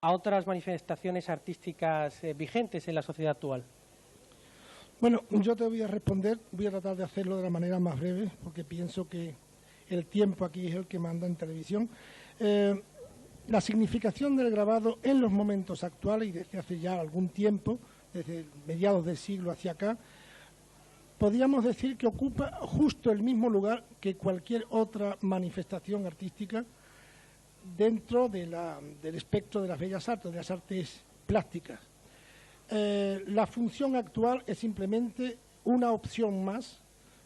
a otras manifestaciones artísticas vigentes en la sociedad actual? Bueno, yo te voy a responder, voy a tratar de hacerlo de la manera más breve, porque pienso que el tiempo aquí es el que manda en televisión. La significación del grabado en los momentos actuales y desde hace ya algún tiempo, desde mediados del siglo hacia acá, podríamos decir que ocupa justo el mismo lugar que cualquier otra manifestación artística dentro del espectro de las bellas artes, de las artes plásticas. La función actual es simplemente una opción más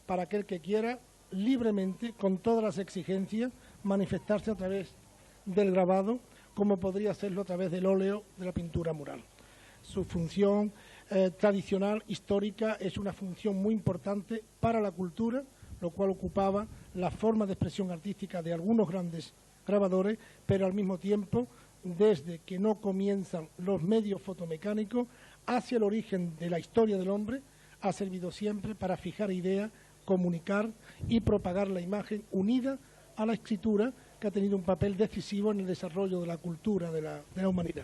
para aquel que quiera libremente, con todas las exigencias, manifestarse a través del grabado, como podría hacerlo a través del óleo, de la pintura mural. Su función tradicional, histórica, es una función muy importante para la cultura, lo cual ocupaba la forma de expresión artística de algunos grandes grabadores, pero al mismo tiempo, desde que no comienzan los medios fotomecánicos, hacia el origen de la historia del hombre, ha servido siempre para fijar ideas, comunicar y propagar la imagen unida a la escritura, que ha tenido un papel decisivo en el desarrollo de la cultura de la humanidad.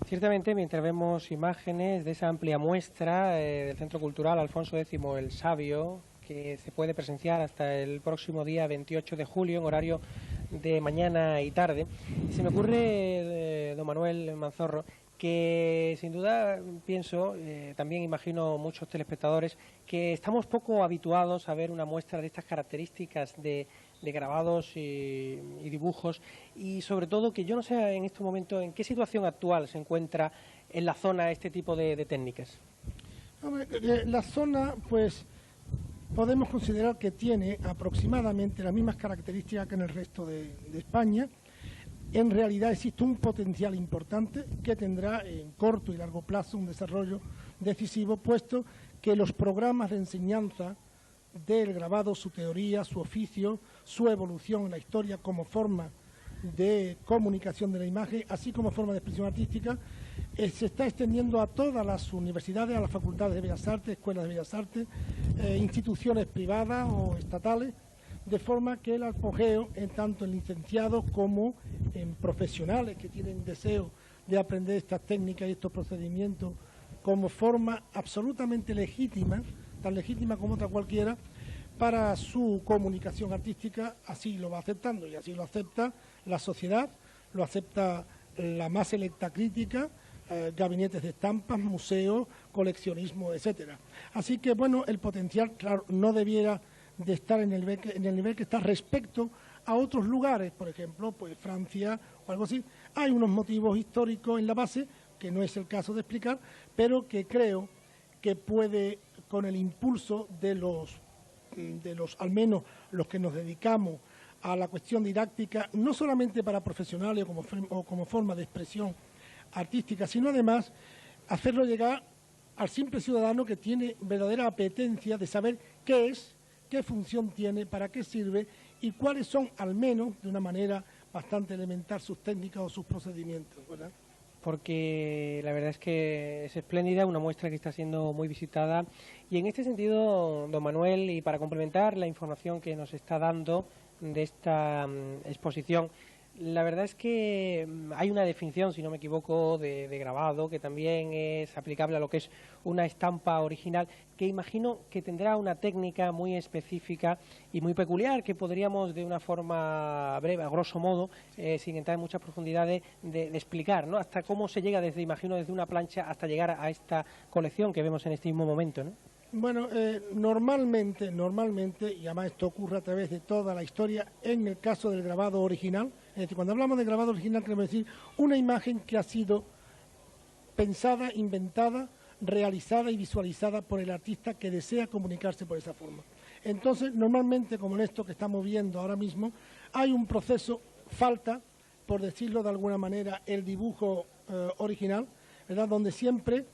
Ciertamente, mientras vemos imágenes de esa amplia muestra del Centro Cultural Alfonso X el Sabio, que se puede presenciar hasta el próximo día 28 de julio, en horario de mañana y tarde, se me ocurre, don Manuel Manzorro, que sin duda pienso, también imagino muchos telespectadores, que estamos poco habituados a ver una muestra de estas características de grabados y dibujos, y sobre todo que yo no sé en este momento en qué situación actual se encuentra en la zona este tipo de técnicas. La zona, pues, podemos considerar que tiene aproximadamente las mismas características que en el resto de España. En realidad existe un potencial importante que tendrá en corto y largo plazo un desarrollo decisivo, puesto que los programas de enseñanza del grabado, su teoría, su oficio, su evolución en la historia como forma de comunicación de la imagen, así como forma de expresión artística, se está extendiendo a todas las universidades, a las facultades de Bellas Artes, escuelas de Bellas Artes, instituciones privadas o estatales, de forma que el apogeo, en tanto en licenciados como en profesionales que tienen deseo de aprender estas técnicas y estos procedimientos como forma absolutamente legítima, tan legítima como otra cualquiera, para su comunicación artística, así lo va aceptando y así lo acepta la sociedad, lo acepta la más selecta crítica, gabinetes de estampas, museos, coleccionismo, etcétera. Así que, bueno, el potencial, claro, no debiera de estar en el nivel que está respecto a otros lugares, por ejemplo, pues Francia o algo así. Hay unos motivos históricos en la base, que no es el caso de explicar, pero que creo que puede, con el impulso de los al menos los que nos dedicamos a la cuestión didáctica, no solamente para profesionales o como forma de expresión artística, sino además hacerlo llegar al simple ciudadano que tiene verdadera apetencia de saber qué es, qué función tiene, para qué sirve y cuáles son, al menos, de una manera bastante elemental, sus técnicas o sus procedimientos, ¿verdad? Porque la verdad es que es espléndida, una muestra que está siendo muy visitada. Y en este sentido, don Manuel, y para complementar la información que nos está dando de esta exposición, la verdad es que hay una definición, si no me equivoco, de grabado, que también es aplicable a lo que es una estampa original, que imagino que tendrá una técnica muy específica y muy peculiar, que podríamos de una forma breve, a grosso modo, sin entrar en muchas profundidades, de explicar, ¿no? Hasta cómo se llega desde, imagino, desde una plancha hasta llegar a esta colección que vemos en este mismo momento, ¿no? Bueno, normalmente, y además esto ocurre a través de toda la historia, en el caso del grabado original, es decir, cuando hablamos de grabado original queremos decir una imagen que ha sido pensada, inventada, realizada y visualizada por el artista que desea comunicarse por esa forma. Entonces, normalmente, como en esto que estamos viendo ahora mismo, hay un proceso, falta, por decirlo de alguna manera, el dibujo original, ¿verdad?, donde siempre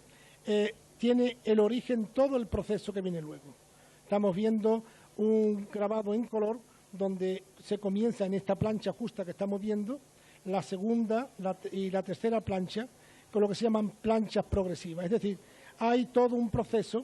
tiene el origen todo el proceso que viene luego. Estamos viendo un grabado en color donde se comienza en esta plancha justa que estamos viendo, la segunda y la tercera plancha, con lo que se llaman planchas progresivas. Es decir, hay todo un proceso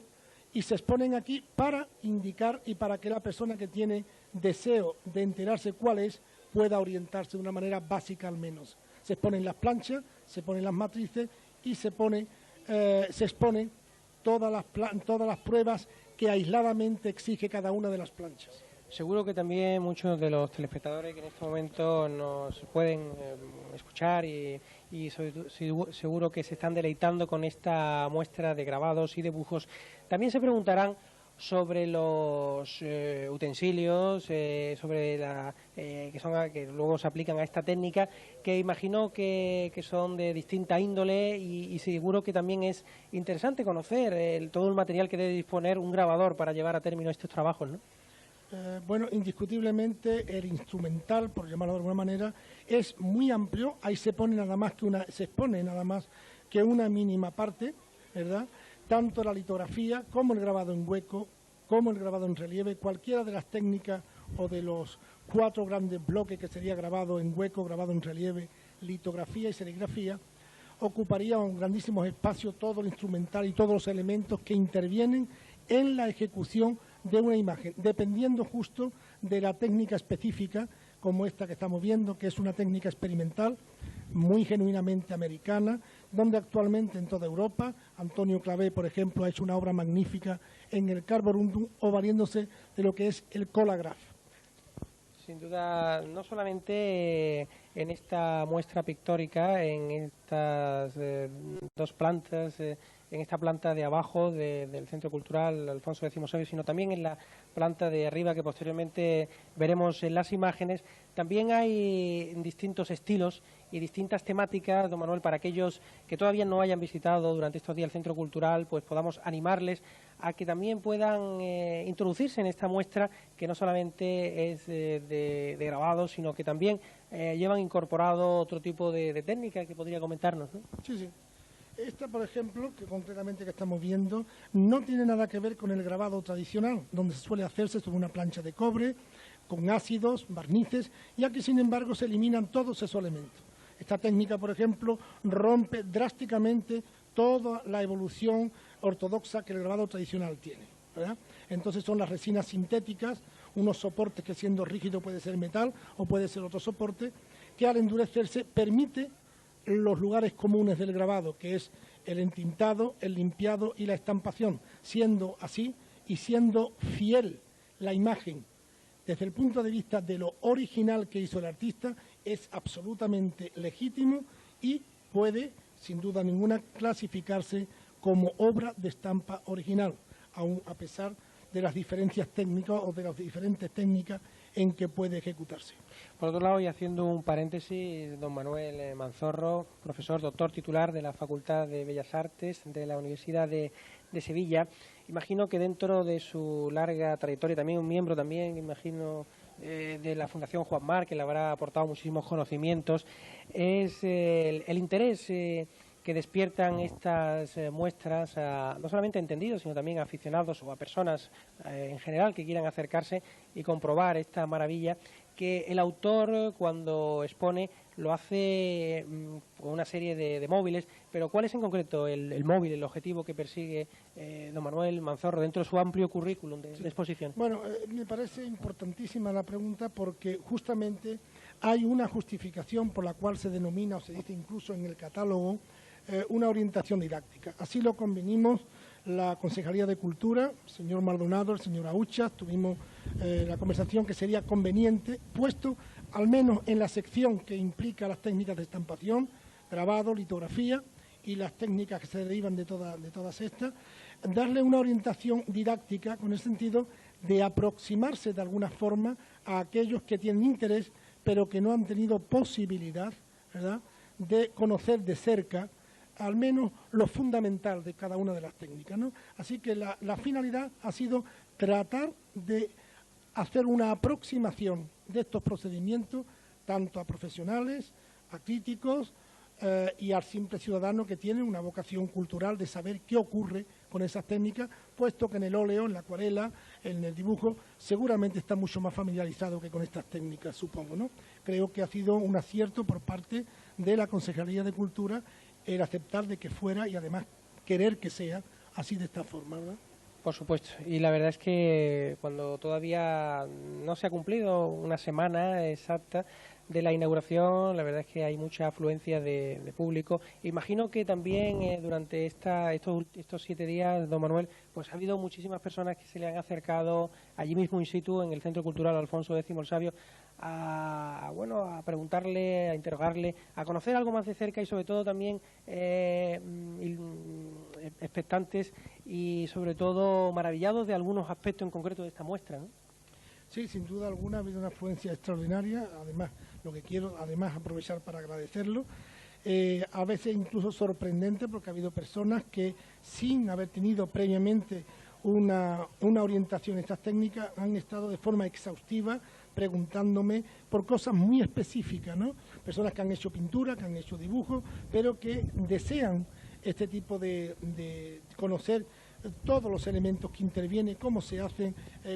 y se exponen aquí para indicar y para que la persona que tiene deseo de enterarse cuál es, pueda orientarse de una manera básica al menos. Se exponen las planchas, se ponen las matrices y se exponen todas las pruebas que aisladamente exige cada una de las planchas. Seguro que también muchos de los telespectadores que en este momento nos pueden escuchar y seguro que se están deleitando con esta muestra de grabados y dibujos, también se preguntarán sobre los utensilios, sobre que luego se aplican a esta técnica, que imagino que son de distinta índole y seguro que también es interesante conocer todo el material que debe disponer un grabador para llevar a término estos trabajos, ¿no? Bueno, indiscutiblemente el instrumental, por llamarlo de alguna manera, es muy amplio. Ahí se expone nada más que una mínima parte, ¿verdad? Tanto la litografía como el grabado en hueco, como el grabado en relieve, cualquiera de las técnicas o de los 4 grandes bloques que sería grabado en hueco, grabado en relieve, litografía y serigrafía, ocuparía un grandísimo espacio todo el instrumental y todos los elementos que intervienen en la ejecución de una imagen, dependiendo justo de la técnica específica, como esta que estamos viendo, que es una técnica experimental, muy genuinamente americana, donde actualmente en toda Europa, Antonio Clavé, por ejemplo, ha hecho una obra magnífica en el carborundum o valiéndose de lo que es el Collagraph. Sin duda, no solamente en esta muestra pictórica, en estas 2 plantas, en esta planta de abajo del Centro Cultural Alfonso X, sino también en la planta de arriba que posteriormente veremos en las imágenes. También hay distintos estilos y distintas temáticas, don Manuel, para aquellos que todavía no hayan visitado durante estos días el Centro Cultural, pues podamos animarles a que también puedan introducirse en esta muestra, que no solamente es de grabados, sino que también llevan incorporado otro tipo de técnica que podría comentarnos, ¿no? Sí, sí. Esta, por ejemplo, que concretamente que estamos viendo, no tiene nada que ver con el grabado tradicional, donde se suele hacerse sobre una plancha de cobre, con ácidos, barnices, y aquí, sin embargo, se eliminan todos esos elementos. Esta técnica, por ejemplo, rompe drásticamente toda la evolución ortodoxa que el grabado tradicional tiene, ¿verdad? Entonces son las resinas sintéticas, unos soportes que siendo rígido puede ser metal o puede ser otro soporte, que al endurecerse permite los lugares comunes del grabado, que es el entintado, el limpiado y la estampación, siendo así y siendo fiel la imagen desde el punto de vista de lo original que hizo el artista, es absolutamente legítimo y puede, sin duda ninguna, clasificarse como obra de estampa original, aun a pesar de las diferencias técnicas o de las diferentes técnicas en que puede ejecutarse. Por otro lado, y haciendo un paréntesis, don Manuel Manzorro, profesor doctor titular de la Facultad de Bellas Artes de la Universidad de Sevilla, imagino que dentro de su larga trayectoria, también un miembro imagino, de la Fundación Juan Mar, que le habrá aportado muchísimos conocimientos, es el interés que despiertan estas muestras no solamente a entendidos, sino también a aficionados o a personas en general que quieran acercarse y comprobar esta maravilla, que el autor cuando expone lo hace con una serie de móviles, pero ¿cuál es en concreto el móvil, el objetivo que persigue don Manuel Manzorro dentro de su amplio currículum de exposición? Bueno, me parece importantísima la pregunta porque justamente hay una justificación por la cual se denomina o se dice incluso en el catálogo una orientación didáctica. Así lo convenimos la Concejalía de Cultura, el señor Maldonado, el señor Aucha, tuvimos la conversación que sería conveniente, puesto al menos en la sección que implica las técnicas de estampación, grabado, litografía y las técnicas que se derivan de todas estas, darle una orientación didáctica con el sentido de aproximarse de alguna forma a aquellos que tienen interés, pero que no han tenido posibilidad, ¿verdad?, de conocer de cerca al menos lo fundamental de cada una de las técnicas, ¿no? Así que la finalidad ha sido tratar de hacer una aproximación de estos procedimientos tanto a profesionales, a críticos y al simple ciudadano que tiene una vocación cultural de saber qué ocurre con esas técnicas, puesto que en el óleo, en la acuarela, en el dibujo, seguramente está mucho más familiarizado que con estas técnicas, supongo, ¿no? Creo que ha sido un acierto por parte de la Concejalía de Cultura el aceptar de que fuera y además querer que sea así de esta forma, ¿verdad? Por supuesto, y la verdad es que cuando todavía no se ha cumplido una semana exacta de la inauguración, la verdad es que hay mucha afluencia de público. Imagino que también durante estos 7 días, don Manuel, pues ha habido muchísimas personas que se le han acercado allí mismo in situ, en el Centro Cultural Alfonso X el Sabio, a preguntarle, a interrogarle, a conocer algo más de cerca y sobre todo también expectantes y sobre todo maravillados de algunos aspectos en concreto de esta muestra, ¿no? Sí, sin duda alguna ha habido una afluencia extraordinaria. Además, lo que quiero aprovechar para agradecerlo, a veces incluso sorprendente, porque ha habido personas que sin haber tenido previamente una orientación en estas técnicas han estado de forma exhaustiva preguntándome por cosas muy específicas, ¿no? Personas que han hecho pintura, que han hecho dibujos, pero que desean este tipo de conocer todos los elementos que intervienen, cómo se hacen,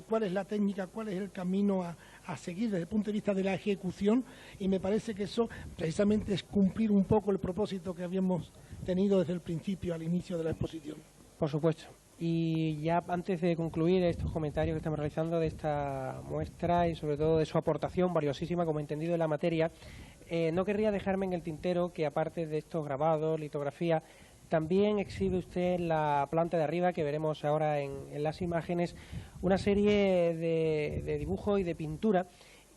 cuál es la técnica, cuál es el camino a seguir desde el punto de vista de la ejecución, y me parece que eso precisamente es cumplir un poco el propósito que habíamos tenido desde el principio, al inicio de la exposición. Por supuesto. Y ya antes de concluir estos comentarios que estamos realizando de esta muestra y sobre todo de su aportación valiosísima como entendido de la materia, no querría dejarme en el tintero que aparte de estos grabados, litografía, también exhibe usted en la planta de arriba, que veremos ahora en las imágenes, una serie de dibujos y de pintura,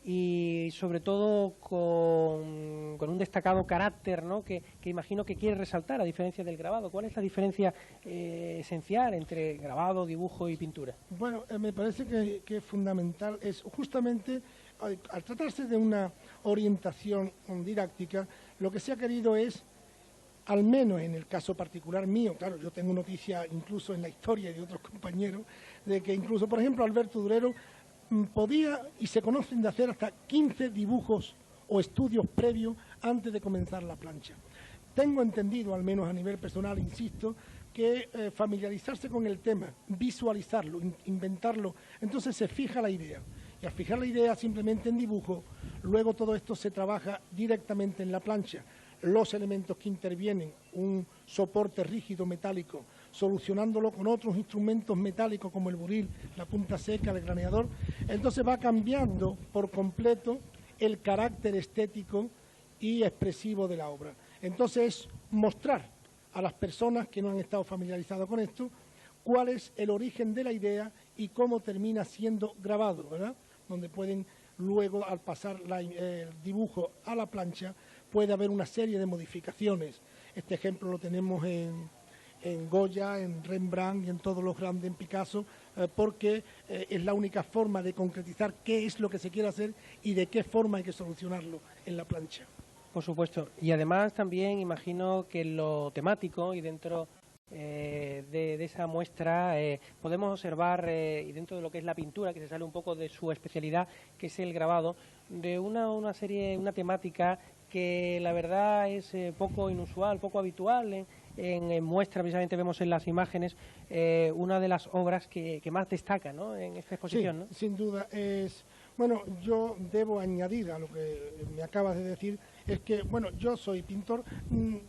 y sobre todo con un destacado carácter, ¿no? que imagino que quiere resaltar, a diferencia del grabado. ¿Cuál es la diferencia esencial entre grabado, dibujo y pintura? Bueno, me parece que es fundamental, es justamente, al tratarse de una orientación didáctica, lo que se ha querido es, al menos en el caso particular mío, claro, yo tengo noticia incluso en la historia de otros compañeros, de que incluso, por ejemplo, Alberto Durero podía y se conocen de hacer hasta 15 dibujos o estudios previos antes de comenzar la plancha. Tengo entendido, al menos a nivel personal, insisto, que familiarizarse con el tema, visualizarlo, inventarlo, entonces se fija la idea. Y al fijar la idea simplemente en dibujo, luego todo esto se trabaja directamente en la plancha. Los elementos que intervienen, un soporte rígido metálico, solucionándolo con otros instrumentos metálicos como el buril, la punta seca, el graneador, entonces va cambiando por completo el carácter estético y expresivo de la obra. Entonces es mostrar a las personas que no han estado familiarizadas con esto cuál es el origen de la idea y cómo termina siendo grabado, ¿verdad? Donde pueden luego, al pasar el dibujo a la plancha, puede haber una serie de modificaciones. Este ejemplo lo tenemos en Goya, en Rembrandt y en todos los grandes, en Picasso, porque es la única forma de concretizar qué es lo que se quiere hacer y de qué forma hay que solucionarlo en la plancha. Por supuesto. Y además también imagino que lo temático y dentro de esa muestra podemos observar, y dentro de lo que es la pintura, que se sale un poco de su especialidad, que es el grabado, de una temática que la verdad es poco inusual, poco habitual. En muestra, precisamente vemos en las imágenes una de las obras que más destaca, ¿no?, en esta exposición, Sí, ¿no? sin duda. Bueno, yo debo añadir a lo que me acabas de decir, es que, bueno, yo soy pintor,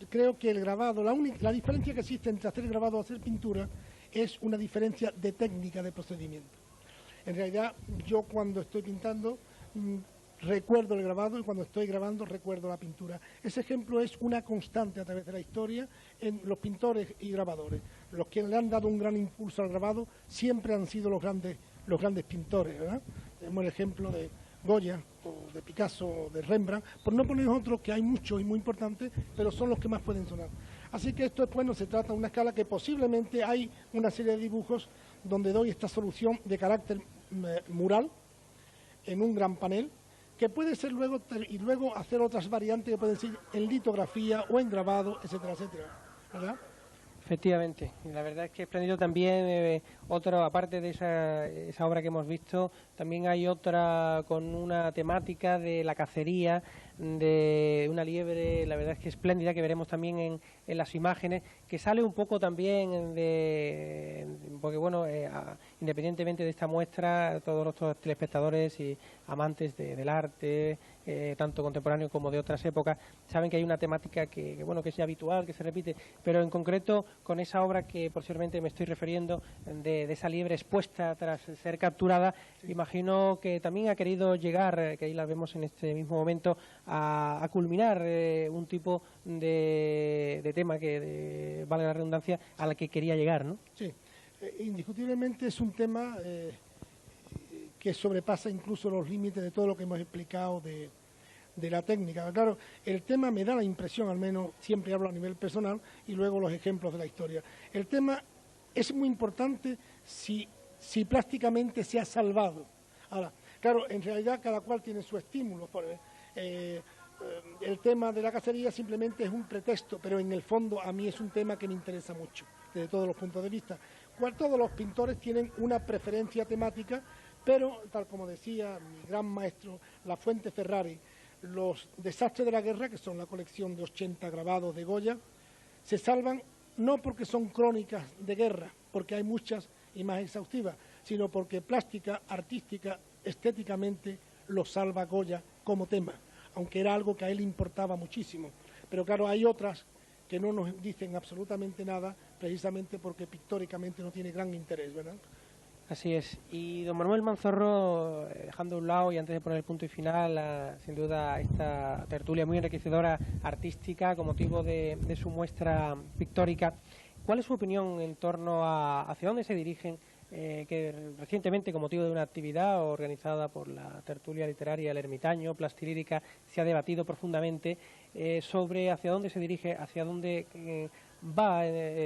creo que el grabado, la diferencia que existe entre hacer grabado y hacer pintura es una diferencia de técnica, de procedimiento. En realidad, yo cuando estoy pintando recuerdo el grabado y cuando estoy grabando recuerdo la pintura. Ese ejemplo es una constante a través de la historia en los pintores y grabadores. Los que le han dado un gran impulso al grabado siempre han sido los grandes pintores, ¿verdad? Tenemos el ejemplo de Goya, o de Picasso, o de Rembrandt, por no poner otros que hay muchos y muy importantes, pero son los que más pueden sonar. Así que esto, bueno, se trata de una escala que posiblemente hay una serie de dibujos donde doy esta solución de carácter mural en un gran panel, que puede ser luego hacer otras variantes que pueden ser en litografía o en grabado, etcétera, etcétera, ¿verdad? Efectivamente, la verdad es que es espléndido también, aparte de esa obra que hemos visto, también hay otra con una temática de la cacería, de una liebre, la verdad es que espléndida, que veremos también en las imágenes, que sale un poco también porque bueno, independientemente de esta muestra, todos nuestros telespectadores y amantes del arte, tanto contemporáneo como de otras épocas, saben que hay una temática que bueno, que es ya habitual, que se repite, pero en concreto con esa obra que posiblemente me estoy refiriendo, de esa liebre expuesta tras ser capturada, sí. Imagino que también ha querido llegar, que ahí la vemos en este mismo momento, a culminar un tipo de tema que, valga la redundancia, a la que quería llegar, ¿no? Sí, indiscutiblemente es un tema que sobrepasa incluso los límites de todo lo que hemos explicado de la técnica. Claro, el tema me da la impresión, al menos siempre hablo a nivel personal, y luego los ejemplos de la historia. El tema es muy importante si plásticamente se ha salvado. Ahora, claro, en realidad cada cual tiene su estímulo. El tema de la cacería simplemente es un pretexto, pero en el fondo a mí es un tema que me interesa mucho, desde todos los puntos de vista. Todos los pintores tienen una preferencia temática, pero, tal como decía mi gran maestro Lafuente Ferrari, los desastres de la guerra, que son la colección de 80 grabados de Goya, se salvan no porque son crónicas de guerra, porque hay muchas y más exhaustivas, sino porque plástica, artística, estéticamente lo salva Goya como tema, aunque era algo que a él importaba muchísimo. Pero claro, hay otras que no nos dicen absolutamente nada, precisamente porque pictóricamente no tiene gran interés, ¿verdad? Así es. Y don Manuel Manzorro, dejando a un lado y antes de poner el punto y final, sin duda esta tertulia muy enriquecedora artística con motivo de su muestra pictórica, ¿cuál es su opinión en torno a hacia dónde se dirigen, que recientemente, con motivo de una actividad organizada por la tertulia literaria El Ermitaño, Plastilírica, se ha debatido profundamente sobre hacia dónde se dirige, hacia dónde va,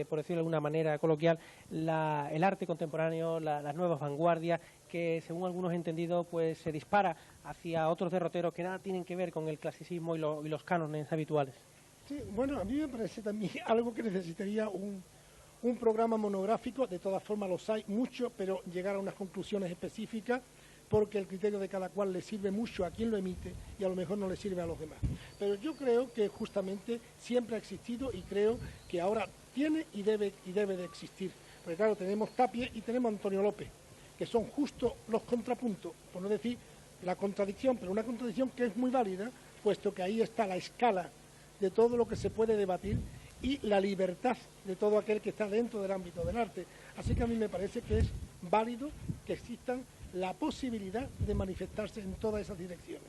por decirlo de alguna manera coloquial, el arte contemporáneo, las nuevas vanguardias, que según algunos entendidos pues se dispara hacia otros derroteros que nada tienen que ver con el clasicismo y los cánones habituales? Sí, bueno, a mí me parece también algo que necesitaría un programa monográfico. De todas formas los hay mucho, pero llegar a unas conclusiones específicas, porque el criterio de cada cual le sirve mucho a quien lo emite y a lo mejor no le sirve a los demás. Pero yo creo que justamente siempre ha existido y creo que ahora tiene y debe de existir. Porque claro, tenemos Tapia y tenemos Antonio López, que son justo los contrapuntos, por no decir la contradicción, pero una contradicción que es muy válida, puesto que ahí está la escala de todo lo que se puede debatir y la libertad de todo aquel que está dentro del ámbito del arte. Así que a mí me parece que es válido que existan la posibilidad de manifestarse en todas esas direcciones.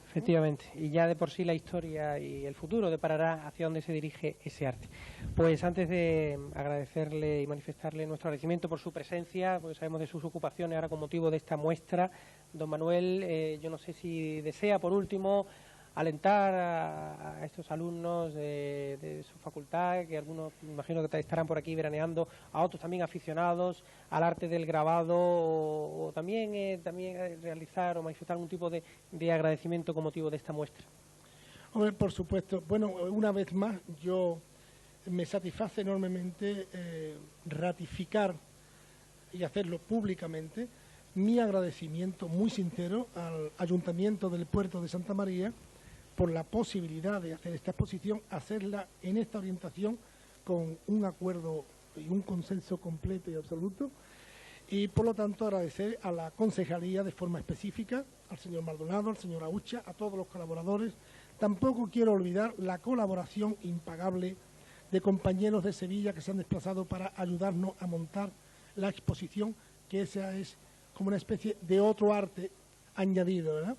Efectivamente, y ya de por sí la historia y el futuro deparará hacia dónde se dirige ese arte. Pues antes de agradecerle y manifestarle nuestro agradecimiento por su presencia, porque sabemos de sus ocupaciones ahora con motivo de esta muestra, don Manuel, yo no sé si desea por último alentar a estos alumnos de su facultad, que algunos me imagino que estarán por aquí veraneando, a otros también aficionados al arte del grabado, o también realizar o manifestar algún tipo de agradecimiento con motivo de esta muestra. Hombre, por supuesto. Bueno, una vez más, yo me satisface enormemente ratificar y hacerlo públicamente mi agradecimiento muy sincero al Ayuntamiento del Puerto de Santa María por la posibilidad de hacer esta exposición, hacerla en esta orientación con un acuerdo y un consenso completo y absoluto, y por lo tanto agradecer a la concejalía de forma específica, al señor Maldonado, al señor Aucha, a todos los colaboradores. Tampoco quiero olvidar la colaboración impagable de compañeros de Sevilla que se han desplazado para ayudarnos a montar la exposición, que esa es como una especie de otro arte añadido, ¿verdad?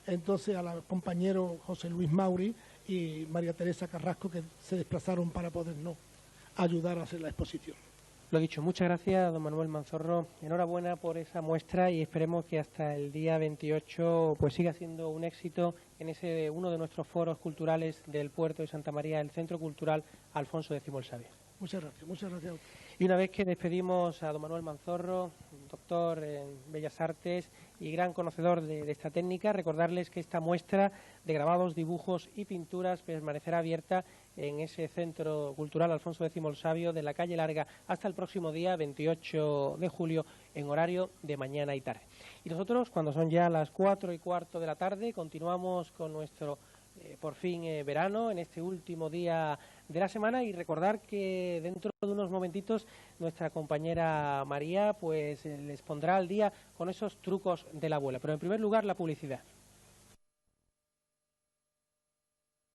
Entonces a los compañeros José Luis Mauri y María Teresa Carrasco, que se desplazaron para podernos ayudar a hacer la exposición. Lo dicho, muchas gracias, don Manuel Manzorro. Enhorabuena por esa muestra y esperemos que hasta el día 28 pues siga siendo un éxito en ese uno de nuestros foros culturales del Puerto de Santa María, el Centro Cultural Alfonso X el Sabio. Muchas gracias, muchas gracias. Y una vez que despedimos a don Manuel Manzorro, doctor en Bellas Artes y gran conocedor de esta técnica, recordarles que esta muestra de grabados, dibujos y pinturas permanecerá abierta en ese Centro Cultural Alfonso X el Sabio de la calle Larga hasta el próximo día 28 de julio en horario de mañana y tarde. Y nosotros, cuando son ya las 4:15 de la tarde, continuamos con nuestro por fin verano, en este último día de la semana, y recordar que dentro de unos momentitos nuestra compañera María pues les pondrá al día con esos trucos de la abuela. Pero en primer lugar, la publicidad.